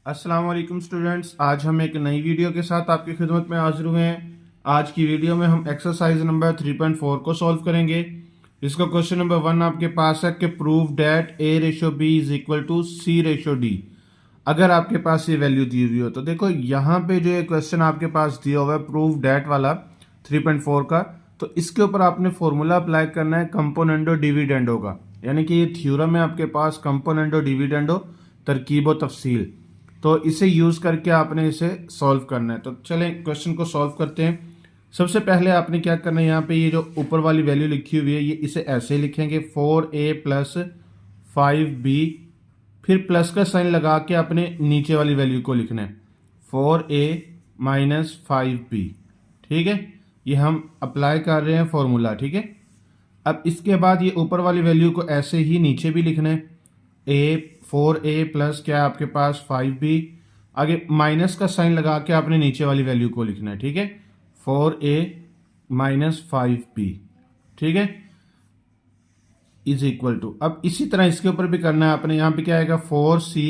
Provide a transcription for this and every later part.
अस्सलाम वालेकुम स्टूडेंट्स, आज हम एक नई वीडियो के साथ आपकी खिदमत में हाजिर हुए हैं। आज की वीडियो में हम एक्सरसाइज नंबर 3.4 को सॉल्व करेंगे। इसका क्वेश्चन नंबर 1 आपके पास है कि prove that A ratio B is equal to C ratio D. अगर आपके पास ये वैल्यू दी हुई हो तो देखो यहाँ पे जो ये क्वेश्चन आपके पास दिया हुआ है प्रूव डैट वाला 3.4 का, तो इसके ऊपर आपने फॉर्मूला अप्लाई करना है कंपोनेंडो डिविडेंडो का। यानी कि ये थ्योरम है आपके पास कंपोनेंडो डिविडेंडो तरकीब व तफसील। तो इसे यूज करके आपने इसे सॉल्व करना है। तो चलें क्वेश्चन को सॉल्व करते हैं। सबसे पहले आपने क्या करना है, यहाँ पे ये जो ऊपर वाली वैल्यू लिखी हुई है ये इसे ऐसे ही लिखेंगे 4a प्लस 5b, फिर प्लस का साइन लगा के अपने नीचे वाली वैल्यू को लिखना है 4a माइनस 5b। ठीक है, ये हम अप्लाई कर रहे हैं फॉर्मूला। ठीक है, अब इसके बाद ये ऊपर वाली वैल्यू को ऐसे ही नीचे भी लिखना है ए 4a प्लस क्या है आपके पास 5b, आगे माइनस का साइन लगा के आपने नीचे वाली वैल्यू को लिखना है। ठीक है, 4a माइनस 5b। ठीक है, इज इक्वल टू, अब इसी तरह इसके ऊपर भी करना है आपने। यहाँ पे क्या आएगा 4c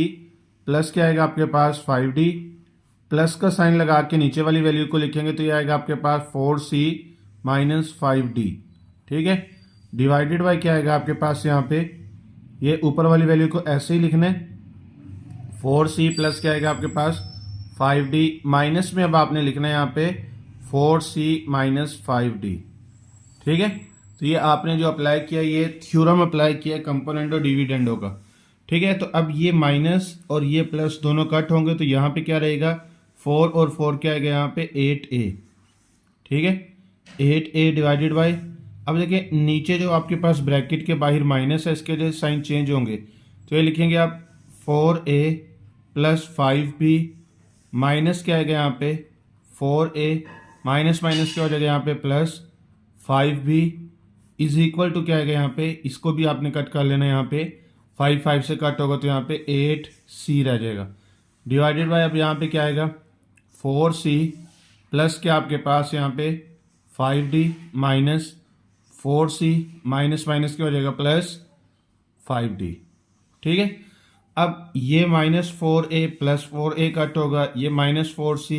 प्लस क्या आएगा आपके पास 5d, प्लस का साइन लगा के नीचे वाली वैल्यू को लिखेंगे तो ये आएगा आपके पास 4c माइनस 5d। ठीक है, डिवाइडेड बाय क्या आएगा आपके पास यहाँ पे, ये ऊपर वाली वैल्यू को ऐसे ही लिखना है 4c प्लस क्या आएगा आपके पास 5d, माइनस में अब आपने लिखना है यहाँ पे 4c माइनस 5d। ठीक है, तो ये आपने जो अप्लाई किया ये थ्योरम अप्लाई किया कंपोनेंडो डिविडेंडो का। ठीक है, तो अब ये माइनस और ये प्लस दोनों कट होंगे तो यहाँ पे क्या रहेगा 4 और 4 क्या आएगा यहाँ पे 8a। ठीक है, 8a डिवाइडेड बाई, अब देखिए नीचे जो आपके पास ब्रैकेट के बाहर माइनस है इसके लिए साइन चेंज होंगे तो ये लिखेंगे आप 4a प्लस 5b माइनस क्या आएगा यहाँ पे 4a माइनस माइनस क्या हो जाएगा यहाँ पे plus 5b is equal to क्या आएगा यहाँ पे, इसको भी आपने कट कर लेना है। यहाँ पे 5 से कट होगा तो यहाँ पे 8c रह जाएगा डिवाइडेड बाय, अब यहाँ पे क्या आएगा 4c प्लस क्या आपके पास यहाँ पे 5d minus 4c minus minus क्या हो जाएगा प्लस 5d। ठीक है, अब ये minus 4a plus 4a cut होगा, ये माइनस 4c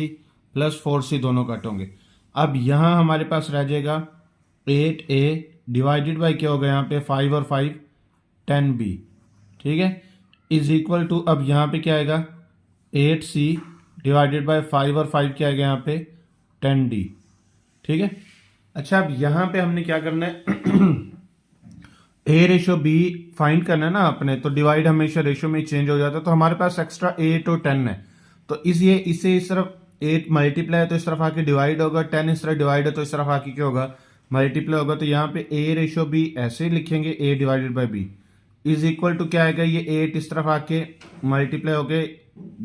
प्लस 4c दोनों कट होंगे। अब यहाँ हमारे पास रह जाएगा 8a डिवाइडेड बाई क्या होगा यहाँ पे 5 और 5 10b। ठीक है, इज इक्वल टू, अब यहाँ पे क्या आएगा 8c डिवाइडेड बाई 5 और 5 क्या आएगा यहाँ पे 10d। ठीक है, अच्छा अब यहाँ पे हमने क्या करना है ए रेशो बी फाइंड करना है ना आपने, तो डिवाइड हमेशा रेशो में चेंज हो जाता है। तो हमारे पास एक्स्ट्रा 8 और 10 है तो इसलिए इसे इस तरफ 8 मल्टीप्लाई है तो इस तरफ आके डिवाइड होगा, 10 इस तरफ डिवाइड है तो इस तरफ आके क्या होगा मल्टीप्लाई होगा। तो यहाँ पे ए रेशो बी ऐसे लिखेंगे A divided by B is equal to क्या आएगा, ये 8 इस तरफ आके मल्टीप्लाई होके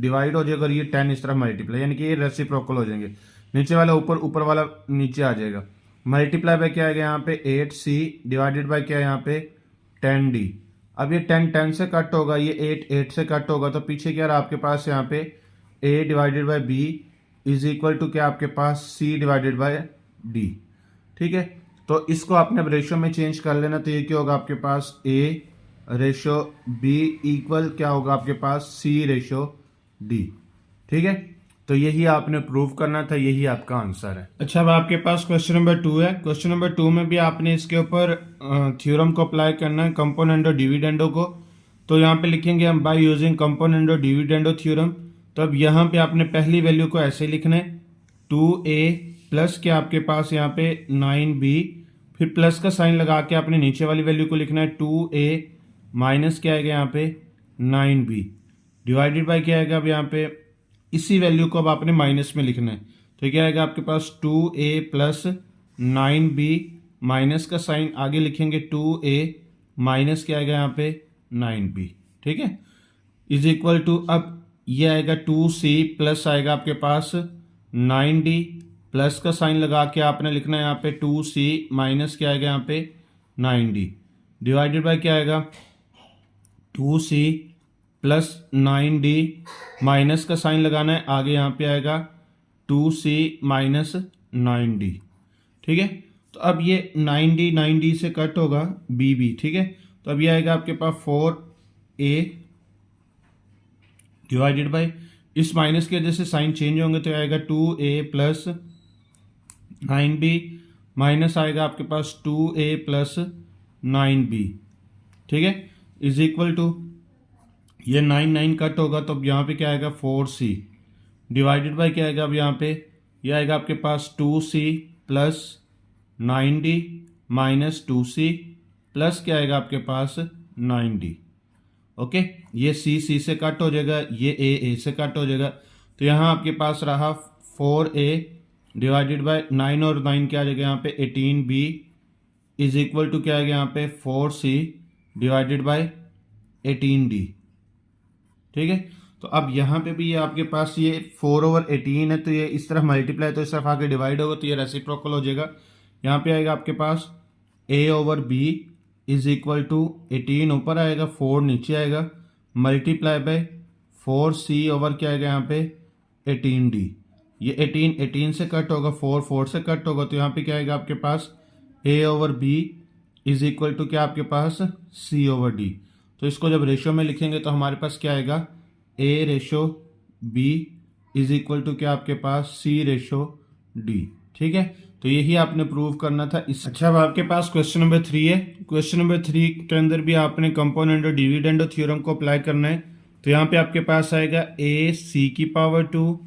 डिवाइड हो जाएगा और ये 10 इस तरफ मल्टीप्लाई, यानी कि ये रेसिप्रोकल हो जाएंगे। नीचे वाला ऊपर, ऊपर वाला नीचे आ जाएगा। मल्टीप्लाई बाय क्या आएगा यहाँ पे 8c डिवाइडेड बाय क्या है यहाँ पे 10d। अब ये 10 10 से कट होगा, ये 8 8 से कट होगा तो पीछे क्या रहा आपके पास यहाँ पे a divided by b is equal to क्या आपके पास c डिवाइडेड बाय d। ठीक है, तो इसको आपने अब रेशो में चेंज कर लेना तो ये क्या होगा आपके पास a रेशो b इक्वल क्या होगा आपके पास c रेशो d। ठीक है, तो यही आपने प्रूव करना था, यही आपका आंसर है। अच्छा, अब आपके पास क्वेश्चन नंबर 2 है। क्वेश्चन नंबर 2 में भी आपने इसके ऊपर थ्योरम को अप्लाई करना है कंपोनेंडो डिविडेंडो को। तो यहाँ पे लिखेंगे हम by using componendo dividendo theorem. तो अब यहाँ पे आपने पहली वैल्यू को ऐसे लिखना है 2a प्लस क्या आपके पास यहाँ पे 9b, फिर प्लस का साइन लगा के आपने नीचे वाली वैल्यू को लिखना है 2a माइनस क्या आएगा यहाँ पे 9b डिवाइडेड बाय क्या आएगा, अब यहाँ पे इसी वैल्यू को अब आपने माइनस में लिखना है तो क्या आएगा आपके पास 2a प्लस 9b माइनस का साइन आगे लिखेंगे 2a माइनस क्या आएगा यहाँ पे 9b। ठीक है, इज इक्वल टू, अब ये आएगा 2c प्लस आएगा आपके पास 9d प्लस का साइन लगा के आपने लिखना है यहाँ पे 2c माइनस क्या आएगा यहाँ पे 9d डिवाइडेड बाय क्या आएगा 2c प्लस 9d माइनस का साइन लगाना है, आगे यहाँ पे आएगा 2c माइनस 9d। ठीक है, तो अब ये 9d से कट होगा bb। ठीक है, तो अब ये आएगा आपके पास 4a डिवाइडेड बाय इस माइनस की वजह से साइन चेंज होंगे तो आएगा 2a प्लस 9b माइनस आएगा आपके पास 2a प्लस 9b, ठीक है, इज इक्वल टू ये 9 कट होगा तो अब यहाँ पे क्या आएगा 4c डिवाइडेड बाय क्या आएगा अब यहाँ पे ये आएगा आपके पास 2c plus 9d minus 2c plus क्या आएगा आपके पास 9d। ओके, ये c से कट हो जाएगा, ये a से कट हो जाएगा, तो यहाँ आपके पास रहा 4a डिवाइडेड बाय 9 और 9 क्या आ जाएगा यहाँ पे 18b इज इक्वल टू क्या आएगा यहाँ पे 4c डिवाइडेड बाय 18d, ठीक है। तो अब यहाँ पे भी ये आपके पास ये 4/18 है, तो ये इस तरफ मल्टीप्लाई तो इस तरफ आके डिवाइड होगा, तो ये रेसिप्रोकल हो जाएगा। यहाँ पे आएगा आपके पास a/b इज इक्वल टू 18 ऊपर आएगा 4 नीचे आएगा मल्टीप्लाई बाय 4c ओवर क्या आएगा यहाँ पे 18d। ये 18 से कट होगा, 4 से कट होगा, तो यहाँ पे क्या आएगा आपके पास a/b इज इक्वल टू क्या आपके पास c/d। तो इसको जब रेशियो में लिखेंगे तो हमारे पास क्या आएगा a/b इज इक्वल टू क्या आपके पास c/d, ठीक है। तो यही आपने प्रूव करना था इस। अच्छा, अब आपके पास क्वेश्चन नंबर 3 है। क्वेश्चन नंबर 3 के अंदर भी आपने कंपोनेंट और डिविडेंड थ्योरम को अप्लाई करना है। तो यहाँ पे आपके पास आएगा ac²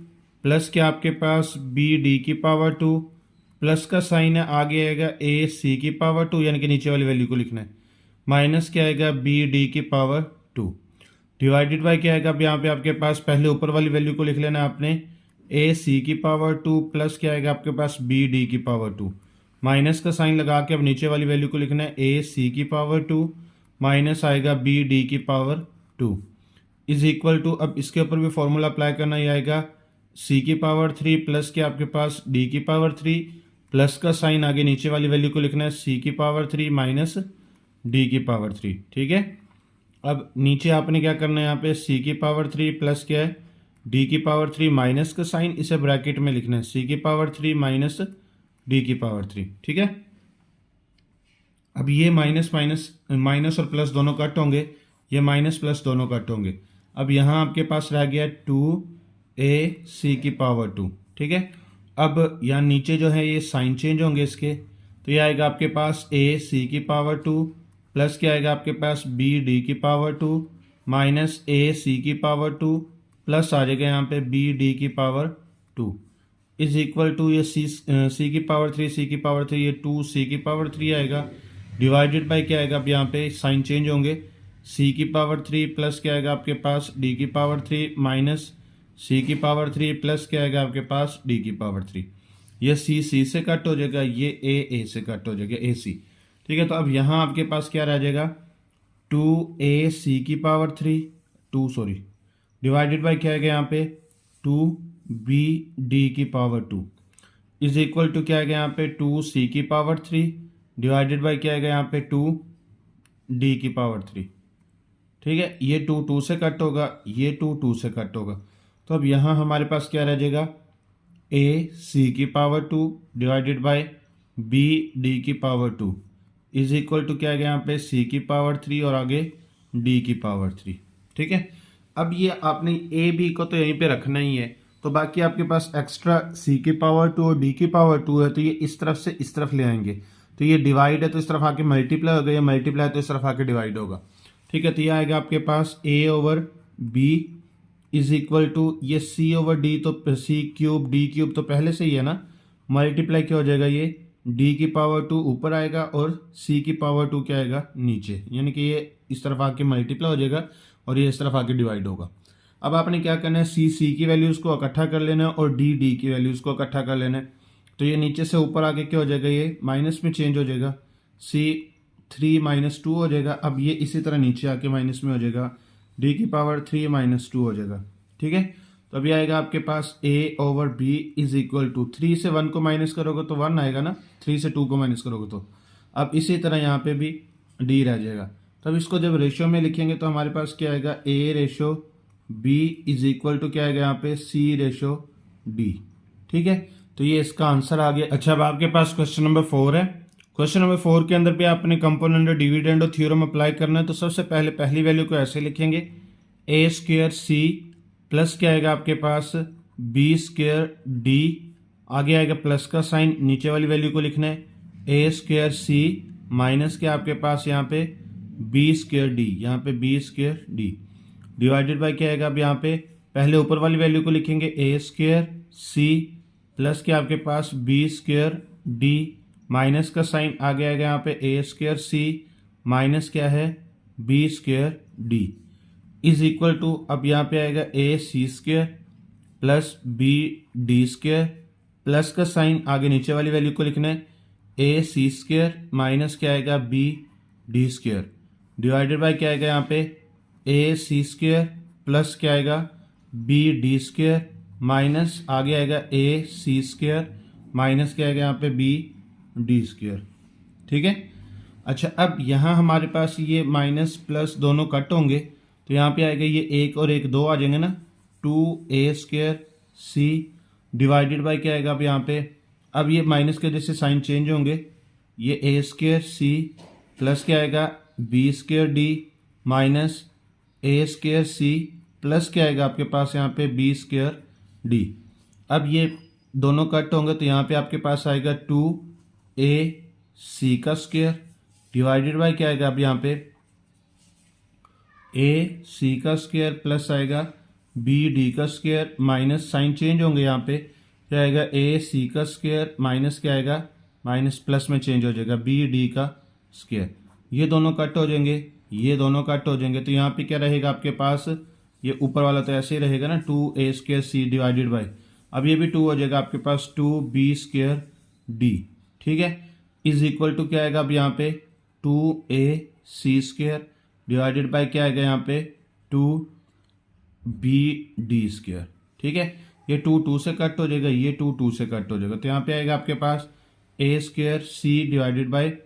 प्लस क्या आपके पास bd² प्लस का साइन है, आगे आएगा ac² यानी कि नीचे वाली वैल्यू को लिखना है, माइनस क्या आएगा bd² डिवाइडेड बाय क्या आएगा अब यहाँ पे आपके पास पहले ऊपर वाली वैल्यू को लिख लेना है आपने ac² प्लस क्या आएगा आपके पास bd² माइनस का साइन लगा के अब नीचे वाली वैल्यू को लिखना है ac² माइनस आएगा bd² इज इक्वल टू, अब इसके ऊपर भी फॉर्मूला अप्लाई करना, ये आएगा c³ प्लस क्या आपके पास d³ प्लस का साइन आगे नीचे वाली वैल्यू को लिखना है c³ माइनस d³, ठीक है। अब नीचे आपने क्या करना है यहाँ पे c³ प्लस क्या है d³ माइनस का साइन, इसे ब्रैकेट में लिखना है c³ माइनस d³, ठीक है। अब ये माइनस और प्लस दोनों कट होंगे, ये माइनस प्लस दोनों कट होंगे। अब यहाँ आपके पास रह गया 2ac², ठीक है। अब यहाँ नीचे जो है ये साइन चेंज होंगे इसके, तो ये आएगा आपके पास ac² प्लस क्या आएगा आपके पास bd² माइनस ac² प्लस आ जाएगा यहाँ पे bd² इज इक्वल टू ये c³ ये 2c³ आएगा डिवाइडेड बाय क्या आएगा अब यहाँ पे साइन चेंज होंगे c³ प्लस क्या आएगा आपके पास d³ माइनस c³ प्लस क्या आएगा आपके पास d³। ये c से कट हो जाएगा, ये a से कट हो जाएगा ac, ठीक है। तो अब यहाँ आपके पास क्या रह जाएगा 2ac³ डिवाइडेड बाय क्या आएगा यहाँ पे 2bd² इज इक्वल टू क्या आएगा यहाँ पे 2c³ डिवाइडेड बाय क्या आएगा यहाँ पे 2d³, ठीक है। ये 2 से कट होगा, ये 2 से कट होगा, तो अब यहाँ हमारे पास क्या रह जाएगा ac² divided by bd² is equal to क्या आ गया यहाँ पे c³ और आगे d³, ठीक है। अब ये आपने a b को तो यहीं पे रखना ही है, तो बाकी आपके पास एक्स्ट्रा c² और d² है, तो ये इस तरफ से इस तरफ ले आएंगे, तो ये डिवाइड है तो इस तरफ आके मल्टीप्लाई होगा, ये मल्टीप्लाई तो इस तरफ आके डिवाइड होगा, ठीक है। तो ये आएगा आपके पास a/b इज इक्वल टू ये c/d, तो c³ d³ तो पहले से ही है ना, मल्टीप्लाई क्या हो जाएगा ये d² ऊपर आएगा और c² क्या आएगा नीचे, यानी कि ये इस तरफ आके मल्टीप्लाई हो जाएगा और ये इस तरफ आके डिवाइड होगा। अब आपने क्या करना है c की वैल्यूज को इकट्ठा कर लेना है और d की वैल्यूज को इकट्ठा कर लेना है, तो ये नीचे से ऊपर आके क्या हो जाएगा ये माइनस में चेंज हो जाएगा, c3 - 2 हो जाएगा। अब ये इसी तरह नीचे आके माइनस में हो जाएगा, d³ - 2 हो जाएगा, ठीक है। तो अभी आएगा आपके पास a/b इज इक्वल टू 3 से 1 को माइनस करोगे तो 1 आएगा ना, 3 से 2 को माइनस करोगे तो। अब इसी तरह यहाँ पे भी d रह जाएगा, तब इसको जब रेशियो में लिखेंगे तो हमारे पास क्या आएगा a/b इज इक्वल टू क्या आएगा यहाँ पे c/d, ठीक है। तो ये इसका आंसर आ गया। अच्छा, अब आपके पास क्वेश्चन नंबर 4 है। क्वेश्चन नंबर 4 के अंदर भी आपने कंपोनेंट और डिविडेंड और थ्योरम अप्लाई करना है। तो सबसे पहले पहली वैल्यू को ऐसे लिखेंगे a² c प्लस क्या आएगा आपके पास बी स्क्वायर डी, आगे आएगा प्लस का साइन, नीचे वाली वैल्यू को लिखना है ए स्क्वायर सी माइनस क्या आपके पास यहाँ पे बी स्क्वायर डी, यहाँ पे B square D divided by क्या आएगा। अब यहाँ पे पहले ऊपर वाली वैल्यू को लिखेंगे ए स्क्वायर सी प्लस क्या आपके पास बी स्क्वायर डी माइनस का साइन, आगे आएगा यहाँ पे ए स्क्वायर सी माइनस क्या है B square D is equal to, अब यहाँ पे आएगा A C square plus B D square plus का साइन, आगे नीचे वाली वैल्यू को लिखना है ए सी स्क्वायर माइनस क्या आएगा B D square divided by क्या आएगा यहाँ पे ए सी स्क्वायर प्लस क्या आएगा बी डी स्क्वायर माइनस आगे आएगा ए सी स्क्वायर माइनस क्या आएगा यहाँ पे बी डी स्क्वायर। ठीक है। अच्छा, अब यहाँ हमारे पास ये माइनस प्लस दोनों कट होंगे तो यहाँ पे आएगा ये एक और एक दो आ जाएंगे ना, 2a square C divided by क्या आएगा अब यहाँ पे, अब ये माइनस के वजह से साइन चेंज होंगे, ये ए स्क्वायर सी प्लस क्या आएगा बी स्क्वायर डी माइनस ए स्क्वायर सी प्लस क्या आएगा आपके पास यहाँ पे बी स्क्वायर डी। अब ये दोनों कट होंगे तो यहाँ पे आपके पास आएगा 2a सी का स्क्वायर डिवाइडेड बाय क्या आएगा अब यहाँ पे ए सी का स्क्वायर प्लस आएगा बी डी का स्क्वायर माइनस साइन चेंज होंगे, यहाँ पे क्या आएगा ए सी का स्क्वायर माइनस क्या आएगा माइनस प्लस में चेंज हो जाएगा बी डी का स्क्वायर, ये दोनों कट हो जाएंगे, ये दोनों कट हो जाएंगे तो यहाँ पे क्या रहेगा आपके पास, ये ऊपर वाला तो ऐसे ही रहेगा ना 2a square C divided bye, अब ये भी 2 हो जाएगा आपके पास 2b स्क्वायर डी। ठीक है, इज इक्वल टू क्या आएगा अब यहाँ पे 2a C square divided by क्या आएगा यहाँ पे 2b डी स्क्वायर। ठीक है, ये 2 से कट हो जाएगा, ये 2 से कट हो जाएगा तो यहाँ पे आएगा आपके पास a square C divided by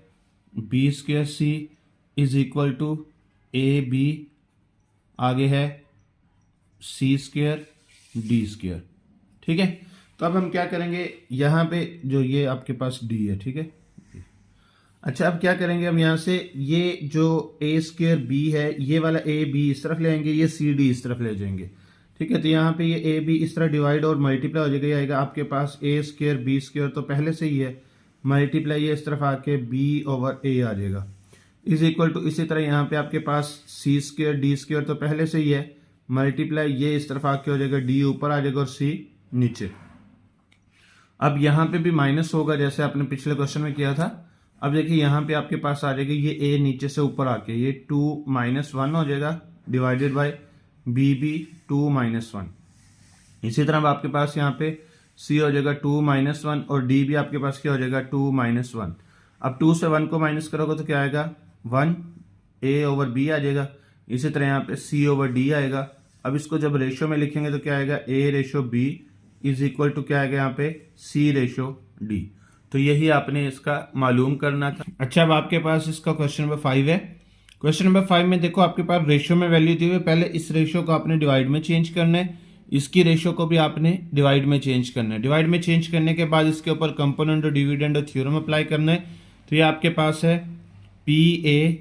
B square C is equal to A B, आगे है सी स्क्वायर डी स्क्वायर। ठीक है, तो अब हम क्या करेंगे यहाँ पे जो ये आपके पास डी है। ठीक है, अच्छा अब क्या करेंगे हम यहाँ से ये जो ए स्क्वायर बी है ये वाला ए बी इस तरफ ले आएंगे, ये सी डी इस तरफ ले जाएंगे। ठीक है, तो यहाँ पे ये ए बी इस तरह डिवाइड और मल्टीप्लाई हो जाएगा, ये आएगा आपके पास ए स्क्वायर बी स्क्वायर तो पहले से ही है, मल्टीप्लाई ये इस तरफ आके बी ओवर ए आ जाएगा इज इक्वल टू, इसी तरह यहाँ पे आपके पास सी स्क्वायर डी स्क्वायर तो पहले से ही है, मल्टीप्लाई ये इस तरफ आके हो जाएगा डी ऊपर आ जाएगा और सी नीचे। अब यहाँ पे भी माइनस होगा जैसे आपने पिछले क्वेश्चन में किया था। अब देखिए यहाँ पे आपके पास आ जाएगा ये ए नीचे से ऊपर आके ये 2 - 1 हो जाएगा डिवाइडेड बाय बी भी 2 - 1। इसी तरह अब आपके पास यहाँ पे सी हो जाएगा 2 - 1 और डी भी आपके पास क्या हो जाएगा 2 - 1। अब 2 से 1 को माइनस करोगे तो क्या आएगा 1 ए ओवर बी आ जाएगा, इसी तरह यहाँ पे सी ओवर डी आएगा। अब इसको जब रेशियो में लिखेंगे तो क्या आएगा A ratio B is equal to क्या आएगा यहाँ पे सी रेशो डी। तो यही आपने इसका मालूम करना था। अच्छा, अब आपके पास इसका क्वेश्चन नंबर 5 है। क्वेश्चन नंबर 5 में देखो आपके पास रेशियो में वैल्यू दी हुई है, पहले इस रेशियो को आपने डिवाइड में चेंज करना है, इसकी रेशियो को भी आपने डिवाइड में चेंज करना है। डिवाइड में चेंज करने के बाद इसके ऊपर कंपोनेंट और डिविडेंड और थ्योरम अप्लाई करना है। तो ये आपके पास है पी ए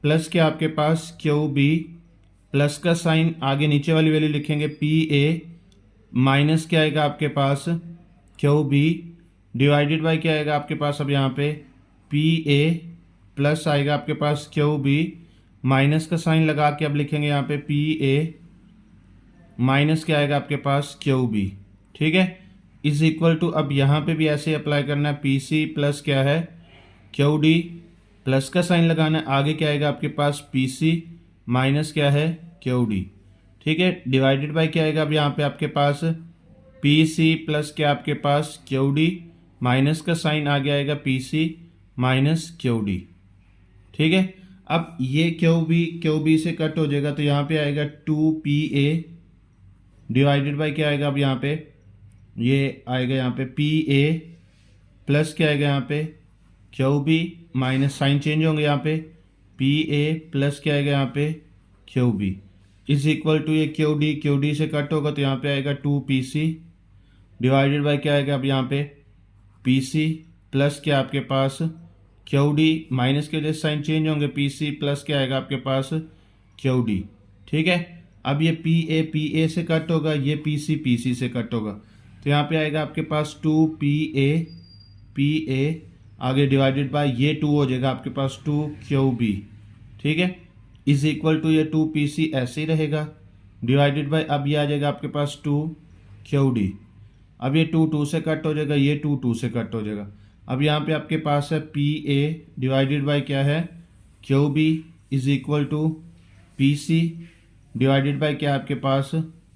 प्लस क्या आपके पास क्यू बी प्लस का साइन, आगे नीचे वाली वैल्यू लिखेंगे पी ए माइनस क्या आएगा आपके पास क्यू बी डिवाइडेड बाय क्या आएगा आपके पास अब यहाँ पे पी ए प्लस आएगा आपके पास क्यू बी माइनस का साइन लगा के अब लिखेंगे यहाँ पे पी ए माइनस क्या आएगा आपके पास क्यू बी। ठीक है, इज इक्वल टू, अब यहाँ पे भी ऐसे अप्लाई करना है पी सी प्लस क्या है क्यू डी प्लस का साइन लगाना है, आगे क्या आएगा आपके पास पी सी माइनस क्या है क्यू डी। ठीक है, डिवाइडेड बाय क्या आएगा अब यहाँ पे आपके पास पी सी प्लस क्या आपके पास क्यू डी माइनस का साइन आगे आएगा P C minus Q D. ठीक है, अब ये क्यू बी से कट हो जाएगा तो यहाँ पे आएगा 2 PA डिवाइडेड बाय क्या आएगा अब यहाँ पे ये आएगा यहाँ पे PA प्लस क्या आएगा यहाँ पे Q B minus sign change होंगे यहाँ पे PA प्लस क्या आएगा यहाँ पे Q B is equal to ये क्यू डी से कट होगा तो यहाँ पे आएगा 2 PC डिवाइडेड बाय क्या आएगा अब यहाँ पे PC प्लस क्या आपके पास क्यू डी माइनस के वजह से साइन चेंज होंगे PC प्लस क्या आएगा आपके पास क्यू डी। ठीक है, अब ये पी ए से कट होगा, ये पी सी से कट होगा, तो यहाँ पे आएगा आपके पास 2 पी ए आगे डिवाइडेड बाय ये 2 हो जाएगा आपके पास 2 क्यू बी, ठीक है, इज इक्वल टू ये 2 पी सी ऐसे ही रहेगा डिवाइडेड बाय अब ये आ जाएगा आपके पास 2 क्यू डी। अब ये 2 से कट हो जाएगा, ये 2 से कट हो जाएगा। अब यहाँ पे आपके पास है पी ए डिवाइडेड बाय क्या है Q B is equal to P C divided by क्या है आपके पास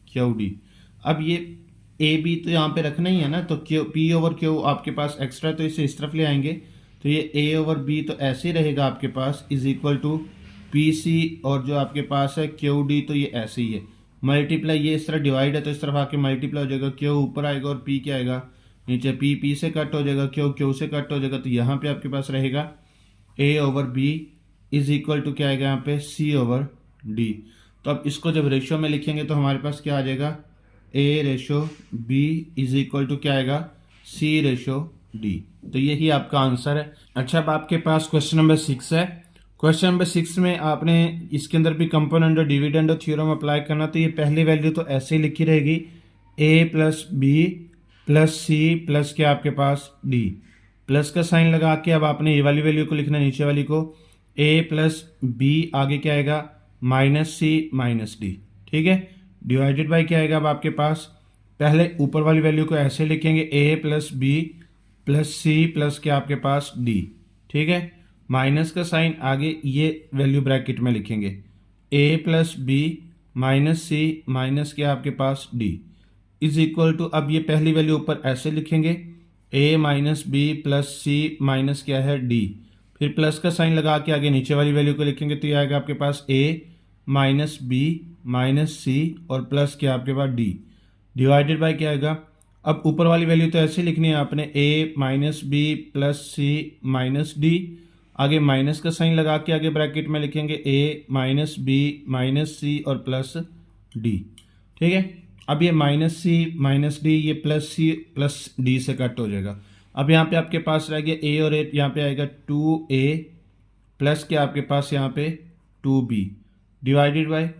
क्यू डी। अब ये ए बी तो यहाँ पे रखना ही है ना, तो क्यू पी ओवर क्यू आपके पास एक्स्ट्रा, तो इसे इस तरफ ले आएंगे, तो ये ए ओवर बी तो ऐसे ही रहेगा आपके पास is equal to P C, और जो आपके पास है क्यू डी तो ये ऐसे ही है मल्टीप्लाई, ये इस तरह डिवाइड है तो इस तरफ आके मल्टीप्लाई हो जाएगा, क्यू ऊपर आएगा और पी क्या आएगा नीचे, पी से कट हो जाएगा, क्यू से कट हो जाएगा, तो यहाँ पे आपके पास रहेगा A over B is equal to क्या आएगा यहाँ पे सी ओवर डी। तो अब इसको जब रेशियो में लिखेंगे तो हमारे पास क्या आ जाएगा A ratio B is equal to क्या आएगा सी रेशो डी। तो यही आपका आंसर है। अच्छा, अब आपके पास क्वेश्चन नंबर 6 है। क्वेश्चन नंबर 6 में आपने इसके अंदर भी कंपोनेंट और डिविडेंड और थ्योरम अप्लाई करना, तो ये पहली वैल्यू तो ऐसे ही लिखी रहेगी A plus B plus C plus क्या आपके पास डी, प्लस का साइन लगा के अब आपने ये वाली वैल्यू को लिखना, नीचे वाली को ए प्लस बी आगे क्या आएगा माइनस सी माइनस डी, ठीक है, डिवाइडेड बाय क्या आएगा अब आपके पास, पहले ऊपर वाली वैल्यू को ऐसे लिखेंगे A plus B plus C plus क्या आपके पास डी, ठीक है, माइनस का साइन आगे ये वैल्यू ब्रैकेट में लिखेंगे A plus B minus C minus क्या आपके पास डी इज इक्वल टू, अब ये पहली वैल्यू ऊपर ऐसे लिखेंगे ए minus B plus C minus क्या है डी, फिर प्लस का साइन लगा के आगे नीचे वाली वैल्यू को लिखेंगे, तो ये आएगा आपके पास ए माइनस बी माइनस सी और प्लस क्या आपके पास डी, डिवाइडेड बाय क्या आएगा, अब ऊपर वाली वैल्यू तो ऐसे लिखनी है आपने ए minus B plus C minus D, आगे माइनस का साइन लगा के आगे ब्रैकेट में लिखेंगे ए माइनस बी माइनस सी और प्लस डी, ठीक है। अब ये माइनस सी माइनस डी ये प्लस सी प्लस डी से कट हो जाएगा। अब यहाँ पे आपके पास रह गया ए और ए, यहाँ पे आएगा 2a प्लस क्या आपके पास यहाँ पे 2b डिवाइडेड बाय,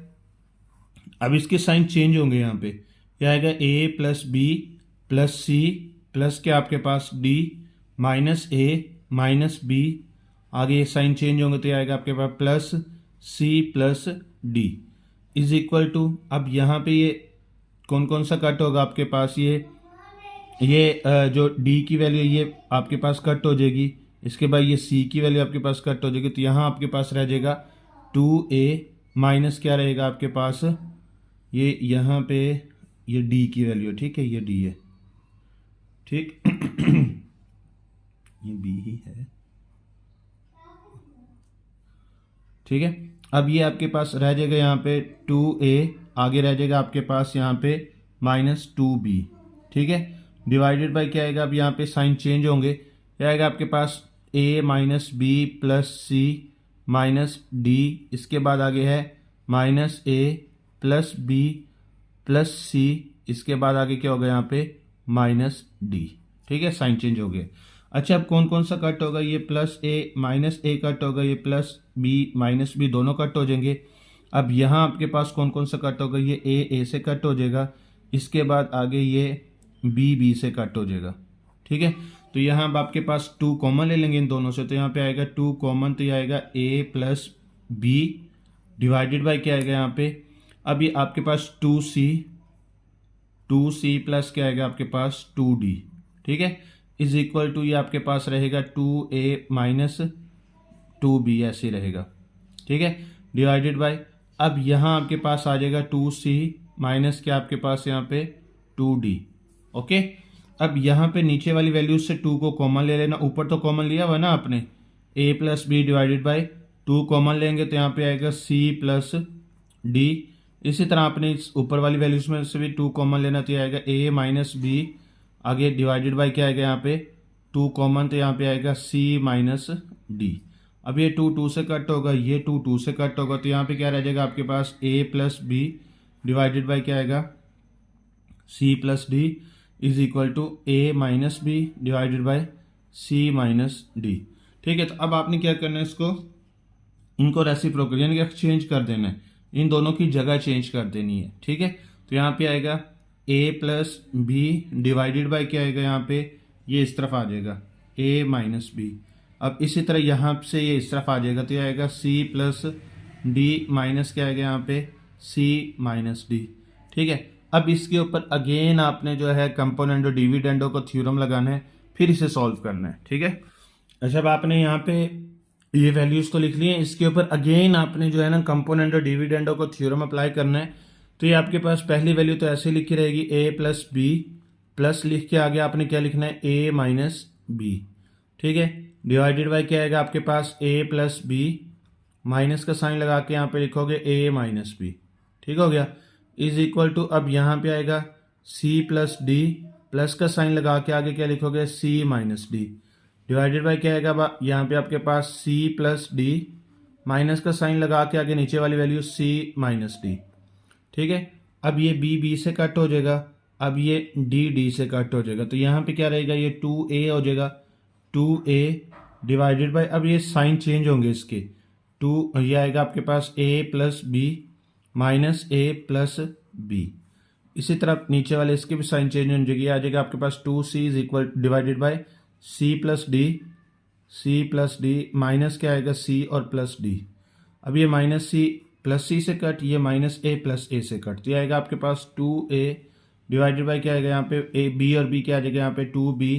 अब इसके साइन चेंज होंगे, यहाँ पे यह आएगा a plus B plus C plus क्या आपके पास d minus a minus b, आगे ये साइन चेंज होंगे तो यह आएगा आपके पास plus c plus d is equal to, अब यहाँ पे ये कौन कौन सा कट होगा आपके पास, ये जो d की वैल्यू ये आपके पास कट हो जाएगी, इसके बाद ये c की वैल्यू आपके पास कट हो जाएगी, तो यहाँ आपके पास रह जाएगा 2a माइनस क्या रहेगा आपके पास, ये यहाँ पे ये d की वैल्यू, ठीक है, ये d है, ठीक ये b ही है, ठीक है। अब ये आपके पास रह जाएगा यहाँ पे 2a, आगे रह जाएगा आपके पास यहाँ पे माइनस 2b, ठीक है, डिवाइडेड बाय क्या आएगा, अब यहाँ पे साइन चेंज होंगे, क्या आएगा आपके पास a minus B plus C minus D, इसके बाद आगे है minus a plus B plus C, इसके बाद आगे क्या होगा यहाँ पे माइनस डी, ठीक है, साइन चेंज हो गए। अच्छा, अब कौन कौन सा कट होगा, ये प्लस ए माइनस ए कट होगा, ये प्लस बी माइनस बी दोनों कट हो जाएंगे। अब यहाँ आपके पास कौन कौन सा कट होगा, ये ए से कट हो जाएगा, इसके बाद आगे ये बी से कट हो जाएगा, ठीक है। तो यहाँ अब आपके पास 2 कॉमन ले लेंगे इन दोनों से, तो यहाँ पे आएगा 2 कॉमन, तो ये आएगा ए प्लस बी डिवाइडेड बाय क्या आएगा यहाँ पे, अब ये आपके पास 2c प्लस क्या आएगा आपके पास 2d, ठीक है, इज इक्वल टू, ये आपके पास रहेगा 2a माइनस 2b ऐसे रहेगा, ठीक है, डिवाइडेड बाय, अब यहाँ आपके पास आ जाएगा 2c माइनस क्या आपके पास यहाँ पे 2d, ओके। अब यहाँ पे नीचे वाली वैल्यू से 2 को कॉमन ले लेना, ऊपर तो कॉमन लिया हुआ ना आपने, a plus B divided by 2 common लेंगे तो यहाँ पे आएगा c प्लस d, इसी तरह आपने इस ऊपर वाली वैल्यूज में से भी 2 कॉमन लेना, तो ये आएगा a माइनस बी आगे डिवाइडेड बाय क्या आएगा यहाँ पे 2 कॉमन, तो यहाँ पे आएगा c माइनस डी। अब ये 2 से कट होगा, ये 2 से कट होगा, तो यहाँ पे क्या रह जाएगा आपके पास a plus B divided by क्या आएगा c plus D is equal to a minus B divided by c minus D, ठीक है। तो अब आपने क्या करना है, इसको इनको रेसिप्रोकल यानी कि एक्सचेंज कर देना है, इन दोनों की जगह चेंज कर देनी है। ठीक है, तो यहाँ पे आएगा a plus B divided by क्या आएगा, यहाँ पे ये इस तरफ आ जाएगा a माइनस बी। अब इसी तरह यहाँ से ये इस तरफ आ जाएगा, तो ये आएगा c प्लस डी माइनस क्या आएगा यहाँ पे c माइनस डी। ठीक है, अब इसके ऊपर अगेन आपने जो है कंपोनेंडो डिविडेंडो को थ्योरम लगाना है, फिर इसे सॉल्व करना है। ठीक है, अच्छा अब आपने यहाँ पे ये वैल्यूज तो लिख लिए हैं, इसके ऊपर अगेन आपने जो है ना कंपोनेंडो डिविडेंडो को थ्योरम अप्लाई करना है। तो ये आपके पास पहली वैल्यू तो ऐसे लिखी रहेगी a प्लस बी, प्लस लिख के आगे आपने क्या लिखना है a माइनस बी। ठीक है, डिवाइडेड बाय क्या आएगा आपके पास a प्लस बी, माइनस का साइन लगा के यहाँ पे लिखोगे a माइनस बी। ठीक हो गया, इज इक्वल टू अब यहाँ पे आएगा c प्लस डी, प्लस का साइन लगा के आगे क्या लिखोगे c minus D, divided by क्या आएगा यहाँ पे आपके पास c प्लस डी, माइनस का साइन लगा के आगे नीचे वाली वैल्यू c माइनस डी। ठीक है, अब ये b से कट हो जाएगा, अब ये d से कट हो जाएगा, तो यहाँ पे क्या रहेगा ये 2a हो जाएगा, 2a डिवाइडेड बाय, अब ये साइन चेंज होंगे इसके, ये आएगा आपके पास a plus B minus a plus B. इसी तरह नीचे वाले इसके भी साइन चेंज हो जाएगी, आ जाएगा आपके पास 2c is equal divided by c plus D minus क्या आएगा c और प्लस d। अब ये माइनस c प्लस c से कट, ये माइनस a प्लस a से कट, तो ये आएगा आपके पास 2a डिवाइडेड बाय क्या आएगा यहाँ पे a b और b क्या आ जाएगा यहाँ पे 2b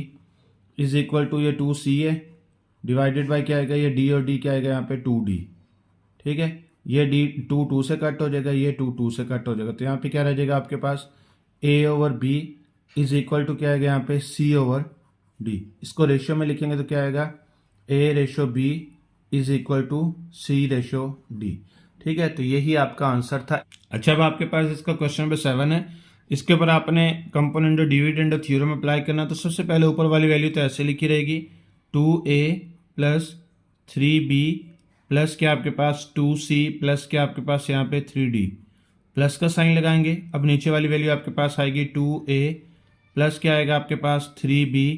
इज इक्वल टू ये 2c है डिवाइडेड बाय क्या आएगा ये d और d क्या आएगा यहाँ पे 2d। ठीक है, ये d 2 से कट हो जाएगा, ये 2 से कट हो जाएगा, तो यहाँ पे क्या रह जाएगा आपके पास a over b is equal to क्या आएगा यहाँ पे c ओवर d। इसको रेशियो में लिखेंगे तो क्या आएगा a ratio b is equal to c ratio d। ठीक है, तो यही आपका आंसर था। अच्छा, अब आपके पास इसका क्वेश्चन नंबर 7 है, इसके ऊपर आपने कंपोनेंडो डिविडेंडो थ्योरम अप्लाई करना। तो सबसे पहले ऊपर वाली वैल्यू तो ऐसे लिखी रहेगी 2a प्लस 3b प्लस क्या आपके पास 2c प्लस क्या आपके पास यहाँ पे 3d, प्लस का साइन लगाएंगे। अब नीचे वाली वैल्यू आपके पास आएगी 2a प्लस क्या आएगा आपके पास 3b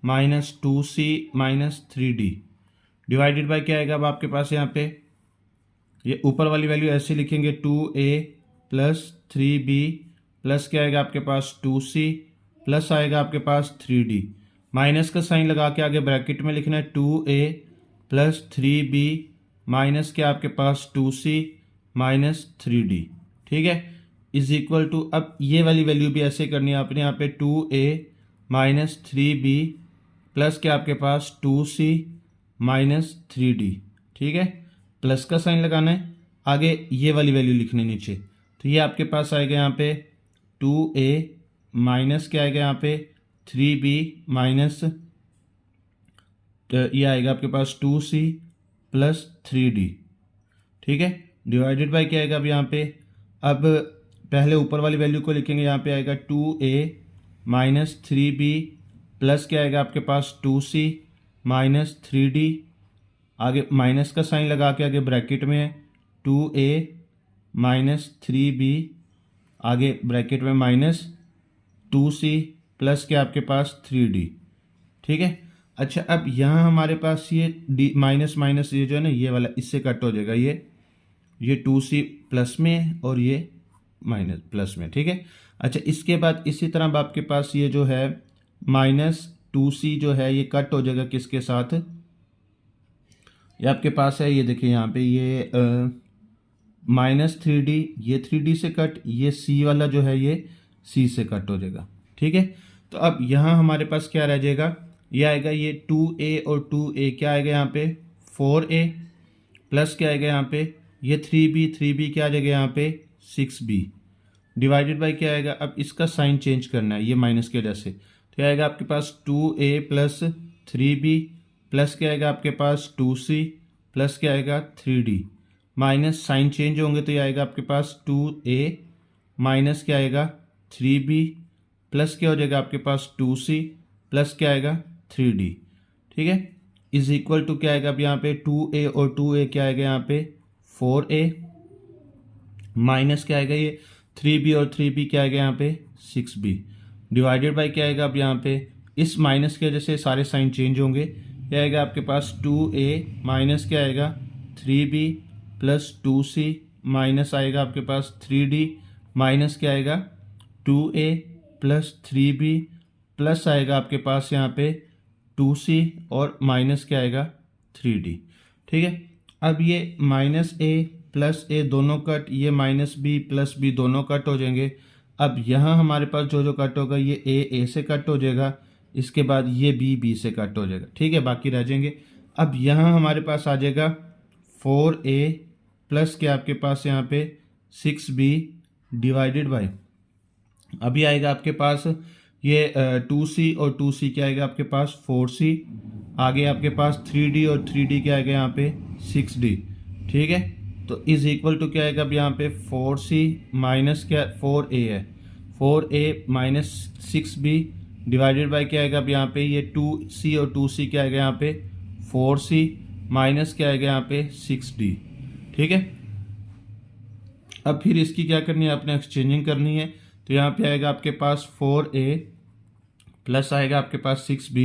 minus 2c minus 3d, divided by क्या आएगा अब आपके पास यहाँ पे ये ऊपर वाली वैल्यू ऐसे लिखेंगे 2a प्लस 3b प्लस क्या आएगा आपके पास 2c प्लस आएगा आपके पास 3d, माइनस का साइन लगा के आगे ब्रैकेट में लिखना है 2a प्लस 3b माइनस क्या आपके पास 2c माइनस 3d। ठीक है, इज इक्वल टू अब ये वाली वैल्यू भी ऐसे करनी है आपने यहाँ पे 2a माइनस 3b प्लस क्या आपके पास 2c माइनस 3d। ठीक है, प्लस का साइन लगाना है, आगे ये वाली वैल्यू लिखनी नीचे, तो ये आपके पास आएगा यहाँ पे 2a माइनस क्या आएगा यहाँ पे 3b माइनस ये आएगा आपके पास 2c प्लस 3d। ठीक है, डिवाइडेड बाय क्या आएगा अब यहाँ पे, अब पहले ऊपर वाली वैल्यू को लिखेंगे, यहाँ पे आएगा 2a माइनस 3b प्लस क्या आएगा आपके पास 2c माइनस 3d, आगे माइनस का साइन लगा के आगे ब्रैकेट में है 2a माइनस 3b आगे ब्रैकेट में माइनस 2c प्लस क्या आपके पास 3d। ठीक है, अच्छा अब यहाँ हमारे पास ये d माइनस माइनस ये जो है ना ये वाला इससे कट हो जाएगा, ये 2c प्लस में है और ये माइनस प्लस में। ठीक है, अच्छा इसके बाद इसी तरह अब आपके पास ये जो है माइनस 2c जो है ये कट हो जाएगा किसके साथ, ये आपके पास है ये देखिए यहाँ पे ये माइनस 3d, ये 3d से कट, ये c वाला जो है ये c से कट हो जाएगा। ठीक है, तो अब यहाँ हमारे पास क्या रह जाएगा, ये आएगा ये 2a और 2a क्या आएगा यहाँ पे 4a प्लस क्या आएगा यहाँ पे ये 3b क्या आ जाएगा यहाँ पे 6b, डिवाइडेड बाय क्या आएगा, अब इसका साइन चेंज करना है ये माइनस की वजह से, तो आएगा आपके पास 2a प्लस 3b प्लस क्या आएगा आपके पास 2c प्लस क्या आएगा 3d, माइनस साइन चेंज होंगे तो ये आएगा आपके पास 2a माइनस क्या आएगा 3b प्लस क्या हो जाएगा आपके पास 2c प्लस क्या आएगा 3d। ठीक है, इज इक्वल टू क्या आएगा अब यहाँ पे 2a और 2a क्या आएगा यहाँ पे 4a माइनस क्या आएगा ये 3b और 3b क्या आएगा यहाँ पे 6b, डिवाइडेड बाय क्या आएगा अब यहाँ पे इस माइनस की वजह से सारे साइन चेंज होंगे, क्या आएगा आपके पास 2a माइनस क्या आएगा 3b प्लस 2c माइनस आएगा आपके पास 3D माइनस क्या आएगा 2A प्लस 3B प्लस आएगा आपके पास यहाँ पे 2C और माइनस क्या आएगा 3D। ठीक है, अब ये -A प्लस A दोनों कट, ये -B प्लस B दोनों कट हो जाएंगे। अब यहाँ हमारे पास जो जो कट होगा ये A से कट हो जाएगा, इसके बाद ये B से कट हो जाएगा। ठीक है, बाकी रह जाएंगे। अब यहाँ हमारे पास आ जाएगा 4A प्लस क्या आपके पास यहाँ पे 6B डिवाइडेड बाय, अभी आएगा आपके पास ये 2C और 2C क्या आएगा आपके पास 4C, आगे आपके पास 3D और 3D क्या आएगा यहाँ पे 6D। ठीक है, तो इज इक्वल टू क्या आएगा अब यहाँ पे 4C माइनस क्या 4A है, 4A minus 6B divided by क्या आएगा अब यहाँ पे ये 2C और 2C क्या आएगा यहाँ पे 4C माइनस क्या आएगा यहाँ पे 6D। ठीक है, अब फिर इसकी क्या करनी है, आपने एक्सचेंजिंग करनी है। तो यहाँ पे आएगा आपके पास 4A प्लस आएगा आपके पास 6B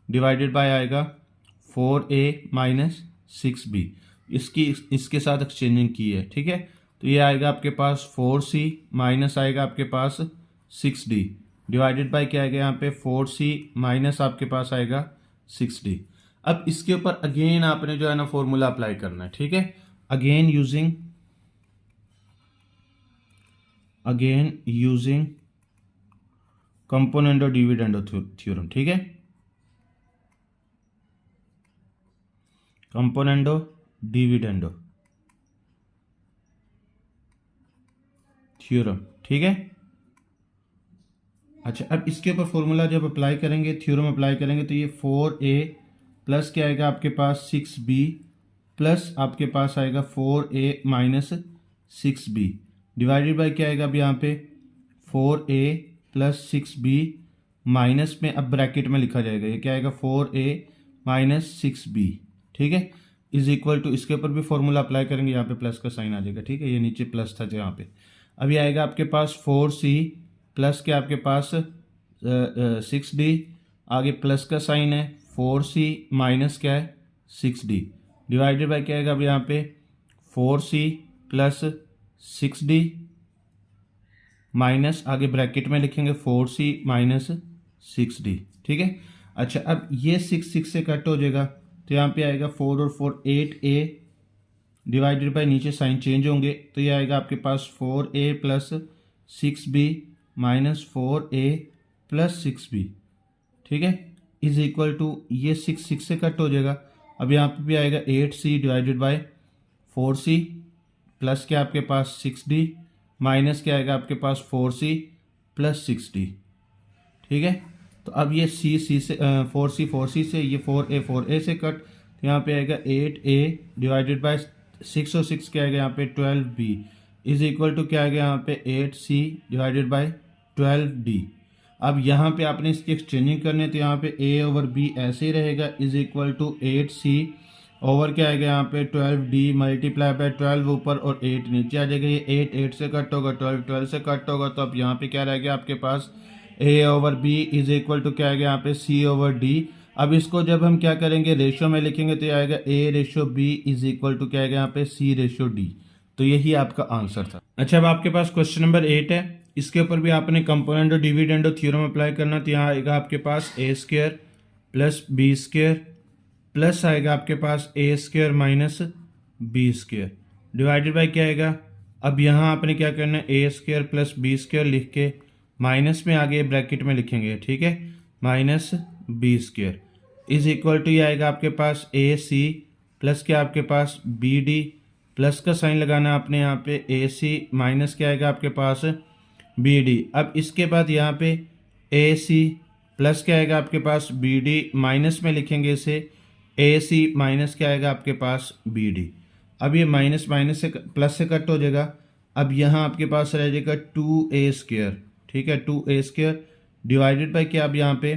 डिवाइडेड बाय आएगा 4A माइनस 6B, इसके साथ एक्सचेंजिंग की है। ठीक है, तो ये आएगा आपके पास 4C माइनस आएगा आपके पास 6D डिवाइडेड बाय क्या आएगा यहाँ पे 4C माइनस आपके पास आएगा 6D। अब इसके ऊपर अगेन आपने जो है ना फॉर्मूला अप्लाई करना है। ठीक है, again using componendo dividendo theorem. ठीक है, कंपोनेंडो डिविडेंडो थ्योरम। ठीक है, अच्छा, अब इसके ऊपर फॉर्मूला जब अप्लाई करेंगे, थ्योरम अप्लाई करेंगे, तो ये 4A प्लस क्या आएगा आपके पास 6B प्लस आपके पास आएगा 4A minus 6B divided by क्या आएगा अब यहाँ पे 4A प्लस 6B माइनस में अब ब्रैकेट में लिखा जाएगा, ये क्या आएगा 4A माइनस 6B। ठीक है, इज इक्वल टू, इसके ऊपर भी फॉर्मूला अप्लाई करेंगे, यहाँ पे प्लस का साइन आ जाएगा। ठीक है, ये नीचे प्लस था यहाँ पे, अभी आएगा आपके पास 4C प्लस क्या आपके पास 6D, आगे प्लस का साइन है 4C माइनस क्या है 6D डिवाइडेड बाय क्या आएगा अब यहाँ पे 4C प्लस 6D माइनस आगे ब्रैकेट में लिखेंगे 4C माइनस 6D। ठीक है, अच्छा, अब ये 6 से कट हो जाएगा, तो यहाँ पे आएगा 4 और 4 8A डिवाइडेड बाय नीचे साइन चेंज होंगे, तो ये आएगा आपके पास 4A plus 6B minus 4A plus 6B। ठीक है, इज इक्वल टू ये 6 से कट हो जाएगा, अब यहाँ पे भी आएगा 8C divided by 4C plus क्या आपके पास 6D माइनस क्या आएगा आपके पास 4C प्लस 6D। ठीक है, तो अब ये C से 4C से, ये 4A से कट, तो यहाँ पे आएगा 8A डिवाइडेड बाय 6 और 6 क्या आएगा यहाँ पे 12B इज इक्वल टू क्या आएगा यहाँ पे 8C डिवाइडेड बाय 12D। अब यहाँ पे आपने इसकी एक्सचेंजिंग करनी है, तो यहाँ पे A ओवर B ऐसे ही रहेगा, is equal to 8C over क्या आएगा यहाँ पे 12D मल्टीप्लाई बाय 12 ऊपर और 8 नीचे आ जाएगा, ये 8 से कट होगा, 12 से कट होगा, तो अब यहाँ पे क्या रह गया आपके पास A over B is equal to क्या आएगा यहाँ पे C ओवर D। अब इसको जब हम क्या करेंगे रेशियो में लिखेंगे, तो ये आएगा A ratio B is equal to क्या आएगा यहाँ पे C रेशियो D। तो यही आपका आंसर था। अच्छा, अब आपके पास क्वेश्चन नंबर 8 है, इसके ऊपर भी आपने कंपोनेंडो डिविडेंडो थ्योरम अप्लाई करना, तो यहाँ आएगा आपके पास A square plus B square plus आएगा आपके पास A square minus B square divided by क्या आएगा, अब यहाँ आपने क्या करना है A square plus B square लिख के माइनस में आगे ब्रैकेट में लिखेंगे। ठीक है, minus B square is equal to ये आएगा आपके पास AC प्लस क्या आपके पास BD प्लस का साइन लगाना आपने यहाँ पे AC माइनस क्या आएगा आपके पास BD। अब इसके बाद यहाँ पे AC प्लस क्या आएगा आपके पास BD माइनस में लिखेंगे इसे AC माइनस क्या आएगा आपके पास BD। अब ये माइनस माइनस से प्लस से कट हो जाएगा, अब यहाँ आपके पास रह जाएगा 2A स्क्वायर। ठीक है, 2A स्क्वायर डिवाइडेड बाय क्या, अब यहाँ पे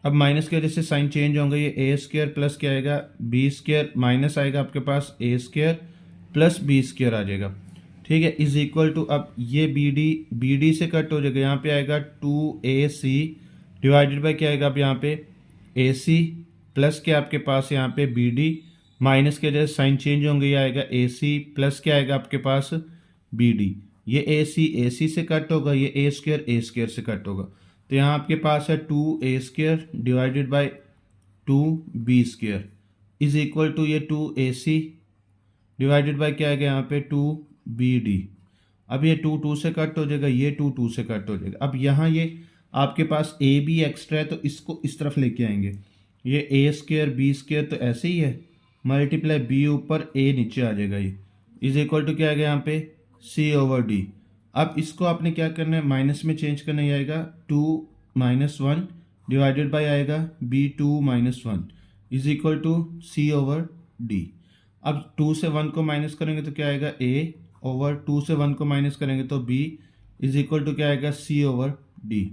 अब माइनस की वजह से साइन चेंज होंगे, ये A स्क्वायर प्लस क्या आएगा B स्क्वायर माइनस आएगा आपके पास A square plus B square आ जाएगा। ठीक है, इज इक्वल टू अब ये BD से कट हो जाएगा, यहाँ पे आएगा 2AC डिवाइडेड बाय क्या आएगा अब यहाँ पे AC प्लस क्या आपके पास यहाँ पे BD माइनस के वजह से साइन चेंज होंगे, ये आएगा AC प्लस क्या आएगा आपके पास बी डी। ये ए सी से कट होगा, ये ए स्क्र से कट होगा। तो यहाँ आपके पास है 2a² divided by 2b² is equal to ये 2ac डिवाइडेड बाई क्या आ गया यहाँ पे 2bd। अब ये 2 से कट हो जाएगा, ये 2 से कट हो जाएगा। अब यहाँ ये आपके पास ए बी एक्स्ट्रा है तो इसको इस तरफ लेके आएंगे। ये a² b² तो ऐसे ही है, मल्टीप्लाई b ऊपर a नीचे आ जाएगा, ये इज इक्वल टू क्या आ गया यहाँ पे c/d। अब इसको आपने क्या करना है, माइनस में चेंज करना ही आएगा, 2 - 1 डिवाइडेड बाई आएगा b2 - 1 is equal to c/d। अब 2 से 1 को माइनस करेंगे तो क्या आएगा a/2 से 1 को माइनस करेंगे तो b इज इक्वल टू क्या आएगा c/d।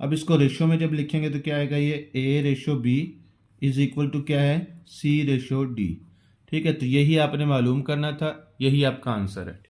अब इसको रेशो में जब लिखेंगे तो क्या आएगा, ये a/b इज इक्वल टू क्या है c/d। ठीक है, तो यही आपने मालूम करना था, यही आपका आंसर है।